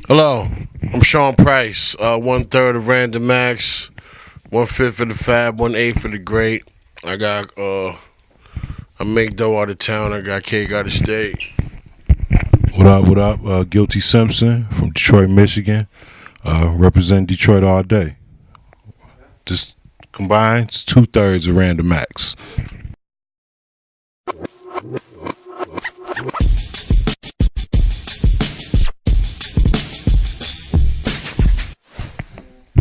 Hello, I'm Sean Price. 1/3 of Random Max, 1/5 of the Fab, 1/8 of the Great. I got I make dough out of town. I got cake out of state. What up, what up? Guilty Simpson from Detroit, Michigan. Represent Detroit all day. Just combined, it's 2/3 of Random Max.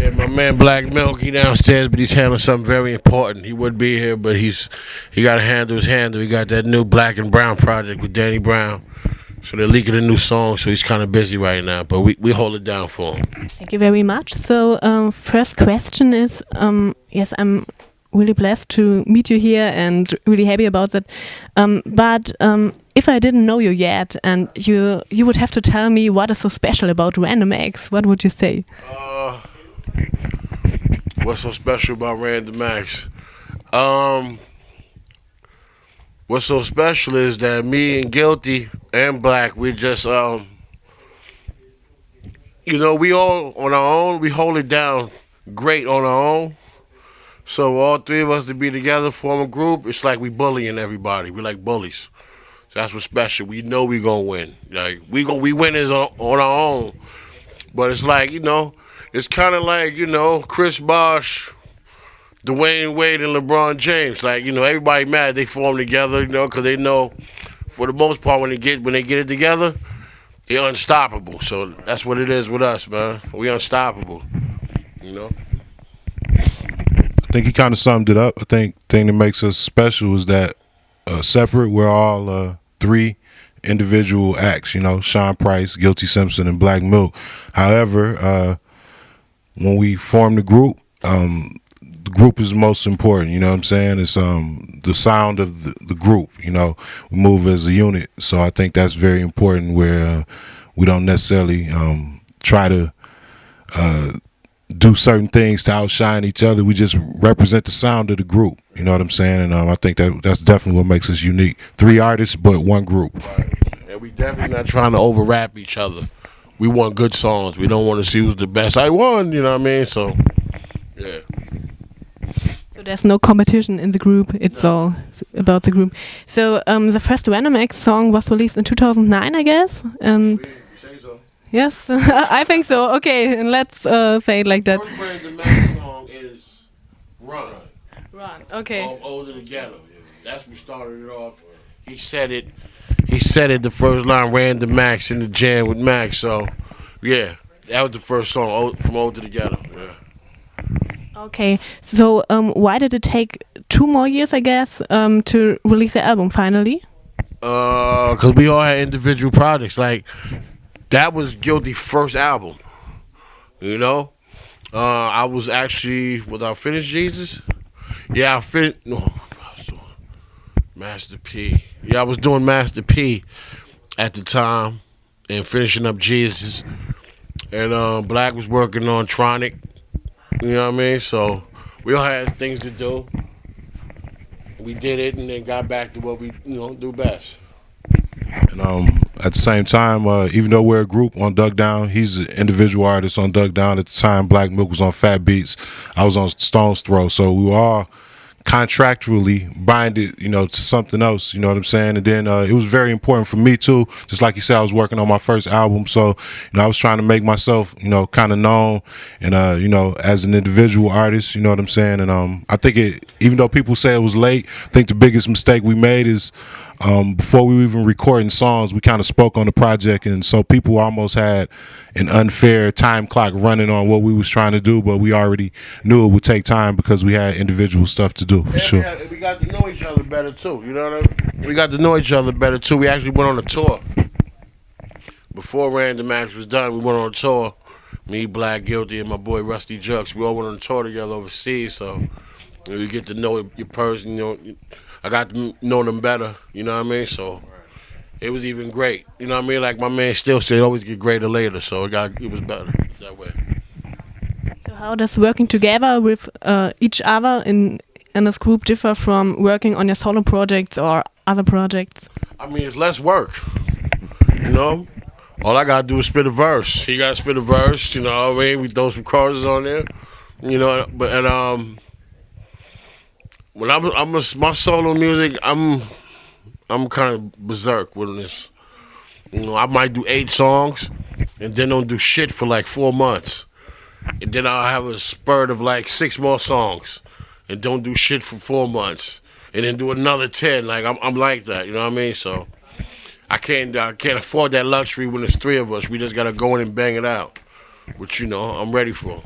Yeah, my man Black Milk, he downstairs, but he's handling something very important. He would be here, but he got to handle his handle. He got that new Black and Brown project with Danny Brown. So they're leaking a new song, so he's kind of busy right now, but we hold it down for him. Thank you very much. So first question is, yes, I'm really blessed to meet you here and really happy about that. But if I didn't know you yet and you would have to tell me what is so special about Random Acts, what would you say? What's so special about Random Acts? What's so special is that me and Guilty and Black, we just, we all on our own, we hold it down great on our own. So all three of us to be together, form a group, it's like we bullying everybody. We like bullies. So that's what's special. We know we gonna win. Like we winners on our own. But it's like, it's kind of like, Chris Bosh, Dwayne Wade, and LeBron James. Like, everybody mad they form together, because they know, for the most part, when they get it together, they're unstoppable. So that's what it is with us, man. We unstoppable, I think he kind of summed it up. I think the thing that makes us special is that separate, we're all three individual acts, Sean Price, Guilty Simpson, and Black Milk. However, when we form the group is most important, you know what I'm saying? It's the sound of the group, we move as a unit. So I think that's very important where we don't necessarily try to do certain things to outshine each other. We just represent the sound of the group, you know what I'm saying? And I think that's definitely what makes us unique. Three artists, but one group. Right. And we definitely not trying to over rap each other. We want good songs. We don't want to see who's the best. I won, you know what I mean? So, yeah. So there's no competition in the group. It's all about the group. So the first Random Acts song was released in 2009, I guess. You say so. Yes, I think so. Okay, and let's say it like that. The first Random Acts song is Run. Run. Okay. Older Together. That's what started it off. He said it the first line, Random Max in the jam with Max. So, yeah, that was the first song from Older Together. Yeah. Okay, so why did it take 2 more years, I guess, to release the album finally? Because we all had individual projects. Like, that was Guilty's first album. I was actually, I finished Jesus? Yeah, I finished. No, I was doing Master P. Yeah, I was doing Master P at the time and finishing up Jesus. And Black was working on Tronic. You know what I mean? So we all had things to do. We did it and then got back to what we, do best. And at the same time, even though we're a group on Dug Down, he's an individual artist on Dug Down. At the time, Black Milk was on Fat Beats. I was on Stone's Throw. So we were all contractually binded, to something else, you know what I'm saying? And then it was very important for me too. Just like you said, I was working on my first album, so I was trying to make myself, kind of known, and as an individual artist, you know what I'm saying? And I think even though people say it was late, I think the biggest mistake we made is before we were even recording songs, we kind of spoke on the project, and so people almost had an unfair time clock running on what we was trying to do, but we already knew it would take time because we had individual stuff to do, for sure. We got to know each other better too, you know what I mean? We got to know each other better too. We actually went on a tour. Before Random Acts was done, we went on a tour. Me, Black, Guilty, and my boy Rusty Jux, we all went on a tour together overseas, so you get to know your person, I got to know them better, you know what I mean? So it was even great. You know what I mean? Like my man still said, always get greater later, so it was better that way. So how does working together with each other in this group differ from working on your solo projects or other projects? I mean, it's less work, All I gotta do is spit a verse. He gotta spit a verse. You know what I mean? We throw some choruses on there. You know, but when my solo music, I'm kind of berserk with this. You know, I might do 8 songs, and then don't do shit for like 4 months, and then I'll have a spurt of like 6 more songs, and don't do shit for 4 months, and then do another 10. Like I'm like that. You know what I mean? So I can't afford that luxury when there's 3 of us. We just gotta go in and bang it out, which you know I'm ready for.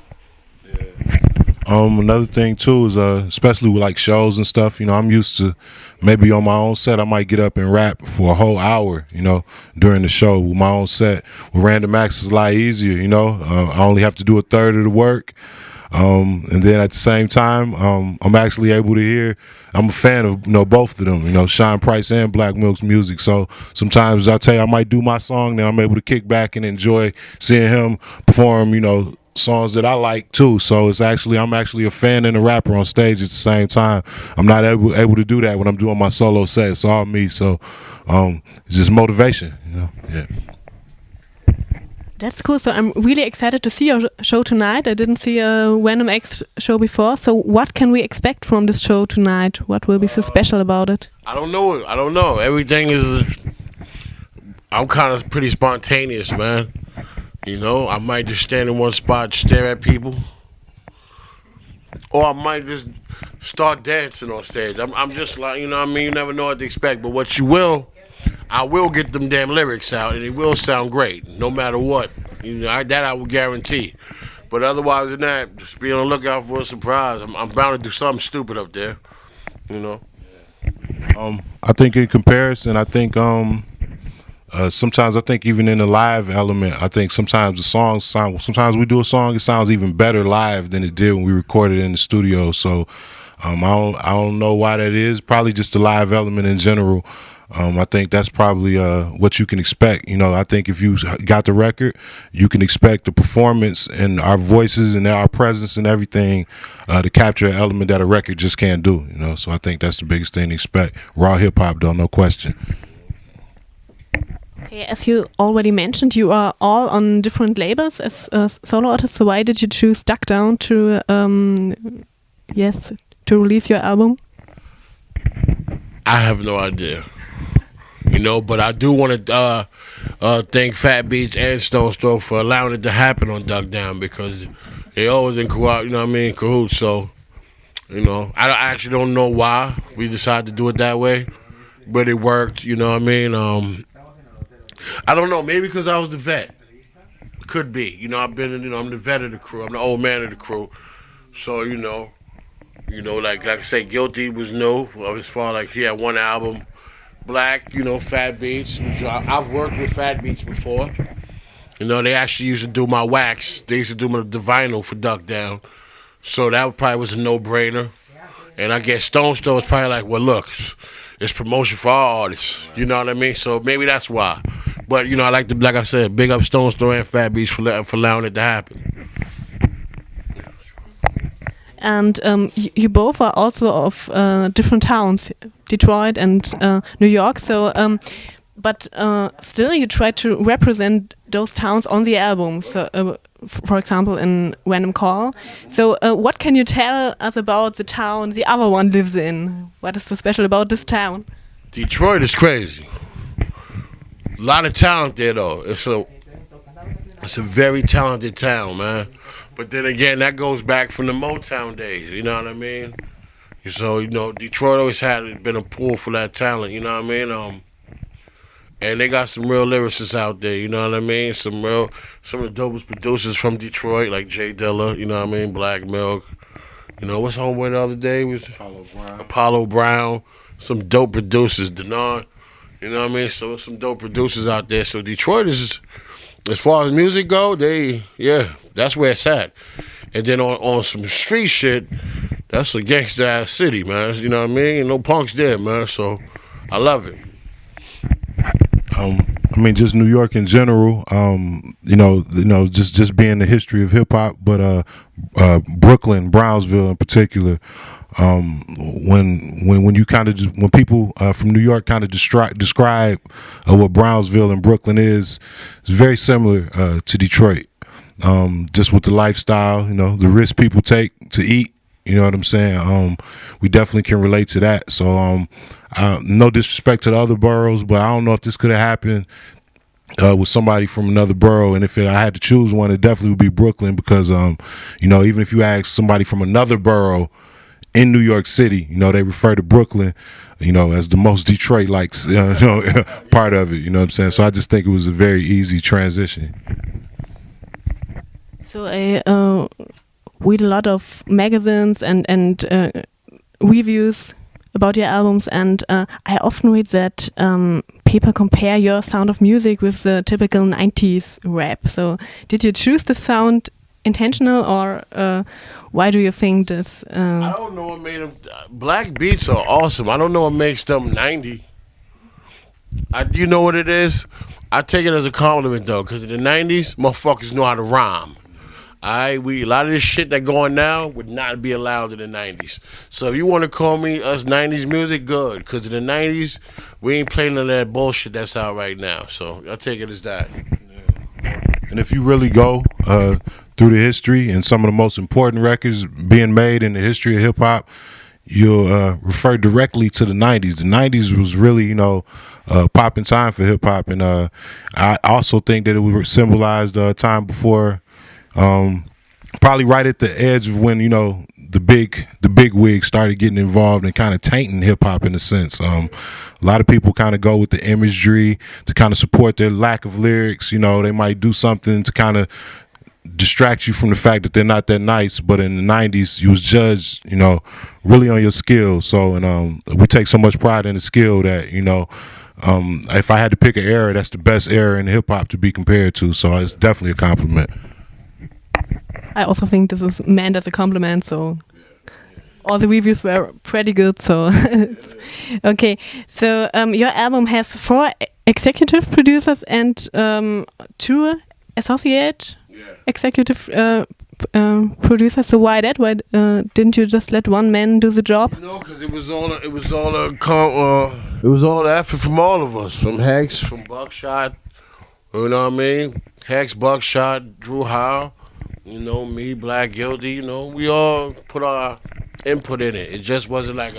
Another thing too is especially with like shows and stuff, you know, I'm used to maybe on my own set I might get up and rap for a whole hour, you know, during the show. With my own set with random acts is a lot easier, you know. I only have to do a third of the work, and then at the same time I'm actually able to hear. I'm a fan of, you know, both of them, you know, Sean Price and Black Milk's music. So sometimes I tell you I might do my song, then I'm able to kick back and enjoy seeing him perform, you know, songs that I like too. So I'm actually a fan and a rapper on stage at the same time. I'm not able to do that when I'm doing my solo set. It's all me. So it's just motivation, you know. Yeah. That's cool. So I'm really excited to see your show tonight. I didn't see a Random X show before. So what can we expect from this show tonight? What will be so special about it? I don't know. Everything is. I'm kind of pretty spontaneous, man. You know, I might just stand in one spot, stare at people, or I might just start dancing on stage. I'm just like, you know what I mean? You never know what to expect, but I will get them damn lyrics out, and it will sound great, no matter what. You know, that I will guarantee. But otherwise than that, just be on the lookout for a surprise. I'm bound to do something stupid up there, you know? I think in comparison, I think sometimes I think even in the live element, I think sometimes sometimes we do a song, it sounds even better live than it did when we recorded it in the studio. So I don't know why that is. Probably just the live element in general. I think that's probably what you can expect. You know, I think if you got the record, you can expect the performance and our voices and our presence and everything to capture an element that a record just can't do. You know, so I think that's the biggest thing to expect. Raw hip hop, though, no question. Okay, as you already mentioned, you are all on different labels as solo artists. So why did you choose Duck Down to release your album? I have no idea. You know, but I do want to thank Fat Beats and Stone's Throw for allowing it to happen on Duck Down, because they always in cahoots. So, you know, I actually don't know why we decided to do it that way, but it worked. You know what I mean? I don't know. Maybe because I was the vet. Could be. You know, I'm the vet of the crew. I'm the old man of the crew. So, you know, like I say, Guilty was new. As far like he had one album. Black, you know, Fat Beats. I've worked with Fat Beats before. You know, they actually used to do my wax. They used to do the vinyl for Duck Down. So that probably was a no-brainer. And I guess Stone's Throw was probably like, well, look, it's promotion for all artists. You know what I mean? So maybe that's why. But, you know, like I said, big up Stone's Throw and Fat Beats for allowing it to happen. And you both are also of different towns, Detroit and New York. So, but still, you try to represent those towns on the album. So, for example, in Random Call. So, what can you tell us about the town the other one lives in? What is so special about this town? Detroit is crazy. A lot of talent there, though. It's a very talented town, man. But then again, that goes back from the Motown days, you know what I mean? So, you know, Detroit always been a pool for that talent, you know what I mean? And they got some real lyricists out there, you know what I mean? Some of the dopest producers from Detroit, like Jay Dilla, you know what I mean? Black Milk. You know, what's homeboy the other day? Was Apollo Brown. Some dope producers, Denon. You know what I mean? So some dope producers out there. So Detroit is, as far as music go, that's where it's at. And then on some street shit, that's a gangsta ass city, man. You know what I mean? No punks there, man. So I love it. I mean, just New York in general. Just being the history of hip hop, but Brooklyn, Brownsville in particular. When you kind of when people from New York kind of describe what Brownsville and Brooklyn is, it's very similar to Detroit. Just with the lifestyle, the risk people take to eat. You know what I'm saying? We definitely can relate to that. So, no disrespect to the other boroughs, but I don't know if this could have happened with somebody from another borough. And if I had to choose one, it definitely would be Brooklyn because, even if you ask somebody from another borough in New York City, they refer to Brooklyn, as the most Detroit-like, part of it. You know what I'm saying? So I just think it was a very easy transition. So I read a lot of magazines and reviews about your albums, and I often read that people compare your sound of music with the typical 90s rap. So did you choose the sound intentional, or why do you think this? I don't know what made them. Black beats are awesome. I don't know what makes them 90. You know what it is? I take it as a compliment though, because in the 90s, motherfuckers know how to rhyme. A lot of this shit that going now would not be allowed in the 90s. So if you want to call me us 90s music, good. Because in the 90s, we ain't playing none of that bullshit that's out right now. So I'll take it as that. And if you really go through the history and some of the most important records being made in the history of hip hop, you'll refer directly to the 90s. The 90s was really, popping time for hip hop. And I also think that it would symbolize the time before, probably right at the edge of when, the big wigs started getting involved and kind of tainting hip hop in a sense. A lot of people kind of go with the imagery to kind of support their lack of lyrics. They might do something to kind of distract you from the fact that they're not that nice. But in the 90s, you was judged, really on your skill. So, and we take so much pride in the skill that, if I had to pick an era, that's the best era in hip hop to be compared to. So it's definitely a compliment. I also think this is meant as a compliment, so all the reviews were pretty good. So okay, so your album has 4 executive producers and 2 associate executive producers. So why that? Why didn't you just let one man do the job? Because it was all the effort from all of us, from Hex, from Buckshot. You know what I mean? Hex, Buckshot, Drew Howe. Me, Black Guilty, we all put our input in it. It just wasn't like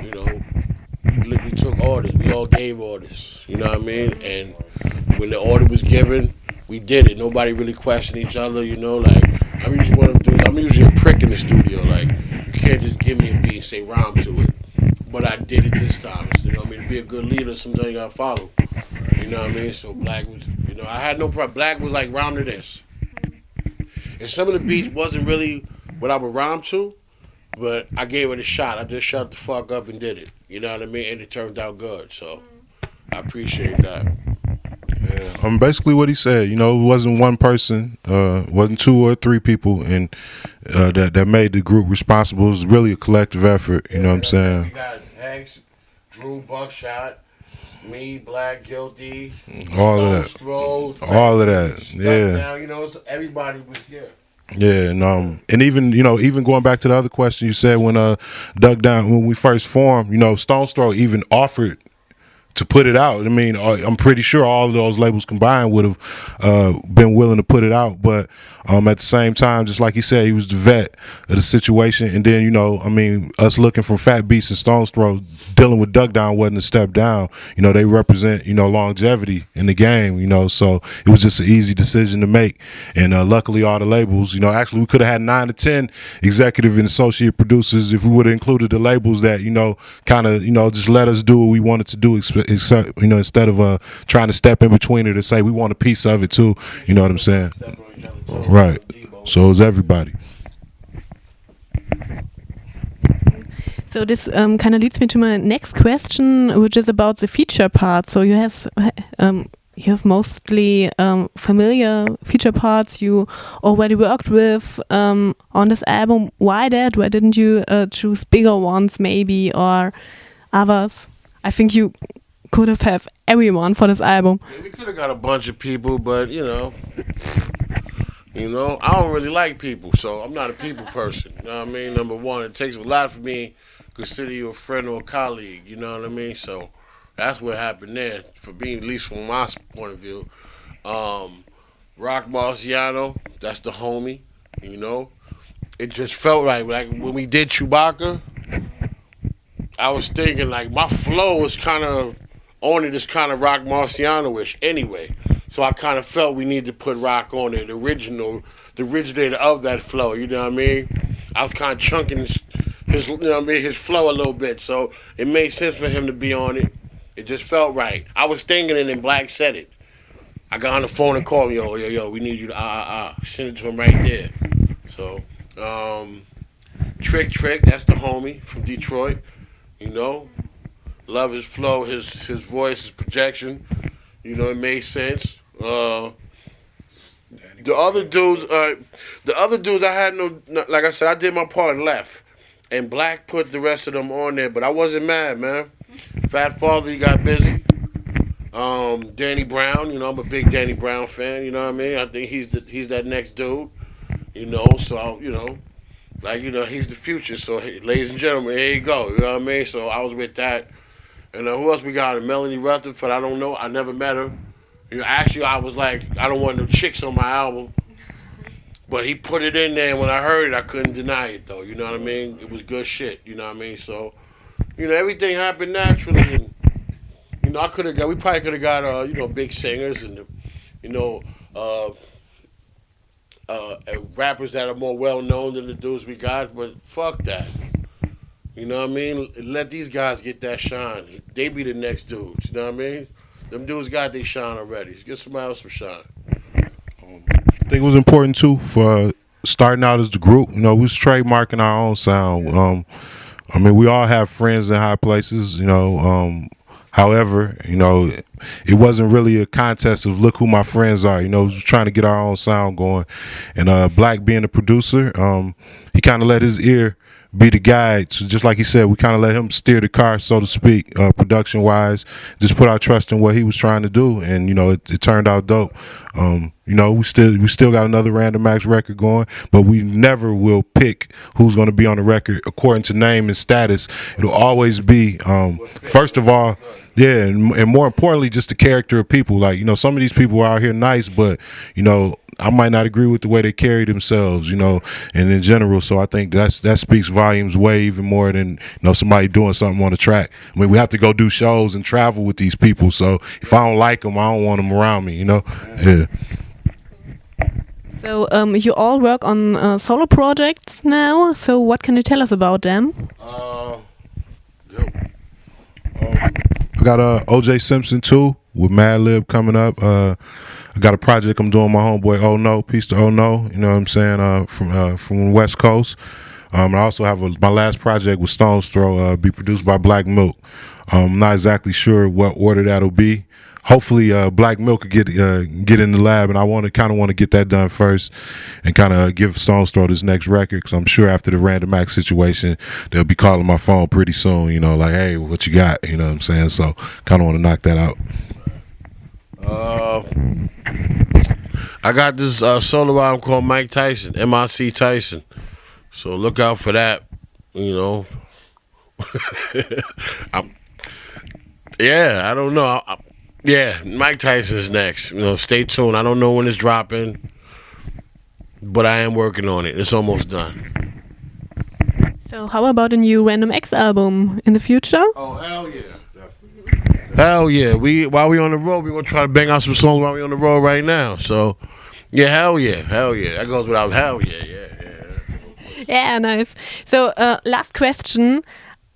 we took orders. We all gave orders, you know what I mean? And when the order was given, we did it. Nobody really questioned each other, I'm usually one of them dudes. I'm usually a prick in the studio. You can't just give me a beat and say rhyme to it. But I did it this time. To be a good leader, sometimes you gotta follow. You know what I mean? So Black was, I had no problem. Black was like, rhyme to this. And some of the beats wasn't really what I would rhyme to, but I gave it a shot. I just shut the fuck up and did it. You know what I mean? And it turned out good. So I appreciate that. Yeah, basically what he said. It wasn't one person, wasn't 2 or 3 people, and that made the group responsible. It was really a collective effort. You know what I'm saying? We got Hanks, Drew, Buckshot, me, Black Guilty, all of that, all of that. Yeah. Now, everybody was here. Yeah, and even going back to the other question you said when Dug Down, when we first formed, Stone's Throw even offered to put it out. I mean, I'm pretty sure all of those labels combined would have been willing to put it out, but at the same time, just like he said, he was the vet of the situation. And then, us looking from Fat Beats and Stone's Throw, dealing with Duck Down wasn't a step down. They represent, longevity in the game, so it was just an easy decision to make. And luckily, all the labels, actually, we could have had 9 to 10 executive and associate producers if we would have included the labels that, kind of, just let us do what we wanted to do, instead of trying to step in between it and say we want a piece of it too. You know what I'm saying? Right. So it's everybody. So this kind of leads me to my next question, which is about the feature part. So you have mostly familiar feature parts you already worked with on this album. Why that? Why didn't you choose bigger ones maybe, or others? I think you could have everyone for this album. Yeah, we could have got a bunch of people, but I don't really like people, so I'm not a people person. You know what I mean? Number one, it takes a lot for me to consider you a friend or a colleague. You know what I mean? So that's what happened there, for me, at least from my point of view. Rock Marciano, that's the homie. It just felt right. Like when we did Chewbacca, I was thinking like my flow was kind of on it, is kind of Rock Marciano-ish anyway. So I kind of felt we needed to put Rock on it, the originator of that flow. You know what I mean? I was kind of chunking his flow a little bit, so it made sense for him to be on it. It just felt right. I was thinking it, and Black said it. I got on the phone and called him, yo, we need you to send it to him right there. So, Trick, that's the homie from Detroit. Love his flow, his voice, his projection. It made sense. The other dudes, I had no, like I said, I did my part and left. And Black put the rest of them on there, but I wasn't mad, man. Fat Father, he got busy. Danny Brown, I'm a big Danny Brown fan, you know what I mean? I think he's that next dude, so, he's the future. So, hey, ladies and gentlemen, here you go, you know what I mean? So I was with that. And who else we got? Melanie Rutherford, I don't know. I never met her. Actually, I was like, I don't want no chicks on my album. But he put it in there, and when I heard it, I couldn't deny it, though. You know what I mean? It was good shit, you know what I mean? So, everything happened naturally. And, we probably could have got, big singers and, rappers that are more well-known than the dudes we got, but fuck that. You know what I mean? Let these guys get that shine. They be the next dudes, you know what I mean? Them dudes got their shine already. Get somebody else some shine. I think it was important, too, for starting out as the group. We was trademarking our own sound. We all have friends in high places, However, it wasn't really a contest of look who my friends are. We was trying to get our own sound going. And Black being the producer, he kind of let his ear be the guide. So just like he said, we kind of let him steer the car, so to speak, production-wise. Just put our trust in what he was trying to do, and it turned out dope. We still got another Random Acts record going, but we never will pick who's going to be on the record according to name and status. It'll always be, first of all, yeah, and more importantly, just the character of people. Like, some of these people are out here nice, but, I might not agree with the way they carry themselves, and in general. So I think that speaks volumes way even more than, somebody doing something on the track. We have to go do shows and travel with these people. So if I don't like them, I don't want them around me, Yeah. So you all work on solo projects now. So what can you tell us about them? I got OJ Simpson too with Madlib coming up. I got a project I'm doing with my homeboy Oh No, peace to Oh No, you know what I'm saying, from West Coast. I also have my last project with Stone's Throw, be produced by Black Milk. I'm not exactly sure what order that'll be. Hopefully Black Milk could get in the lab, and I want to get that done first and kind of give Stone's Throw this next record, because I'm sure after the Random Acts situation, they'll be calling my phone pretty soon, like, hey, what you got, you know what I'm saying? So kind of want to knock that out. I got this solo album called Mike Tyson, M-I-C Tyson. So look out for that, I don't know. Mike Tyson's next. Stay tuned. I don't know when it's dropping, but I am working on it. It's almost done. So how about a new Random Acts album in the future? Oh, hell yeah. Hell yeah. While we on the road, we're going to try to bang out some songs while we on the road right now. So, yeah, hell yeah. Hell yeah. That goes without hell yeah. Yeah, nice. So, last question.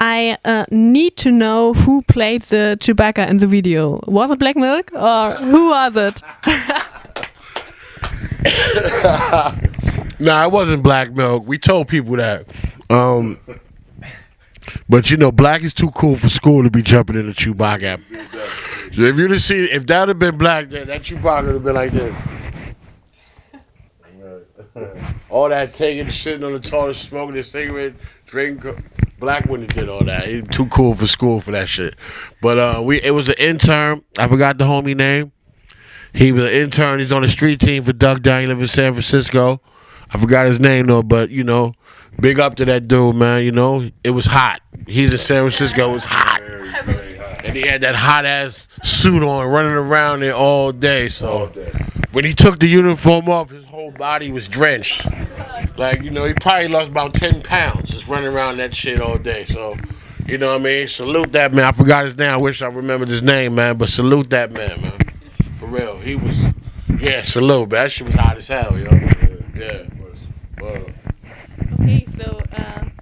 I need to know who played the Chewbacca in the video. Was it Black Milk or who was it? Nah, it wasn't Black Milk. We told people that. But Black is too cool for school to be jumping in the Chewbacca. So if you'd have seen, if that had been Black, then that Chewbacca would have been like this. All that taking, sitting on the toilet, smoking a cigarette, drinking. Black when he did all that. He too cool for school for that shit. But it was an intern. I forgot the homie name. He was an intern. He's on the street team for Duck Down. He live in San Francisco. I forgot his name though, but you know, big up to that dude, man. You know, it was hot. He's in San Francisco. It was hot. And he had that hot ass suit on, running around there all day. So when he took the uniform off, his whole body was drenched. Like, you know, he probably lost about 10 pounds just running around that shit all day. So, you know what I mean? Salute that man. I forgot his name. I wish I remembered his name, man. But salute that man. For real. He was, salute. But that shit was hot as hell, yo. Yeah. Okay, so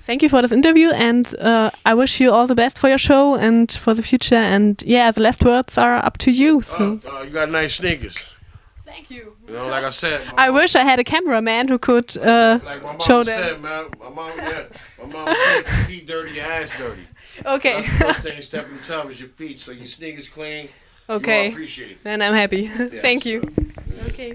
thank you for this interview, and I wish you all the best for your show and for the future. And yeah, the last words are up to you. So. You got nice sneakers. Thank you. You know, like I said. I wish I had a cameraman who could like my mom show said, them. man. My mom said, your feet dirty, your ass dirty. Okay. That's the first thing you step in the tub is your feet, so your sneakers clean. Okay. You all appreciate it. Then I'm happy. Yeah, Thank you. So, yeah. Okay.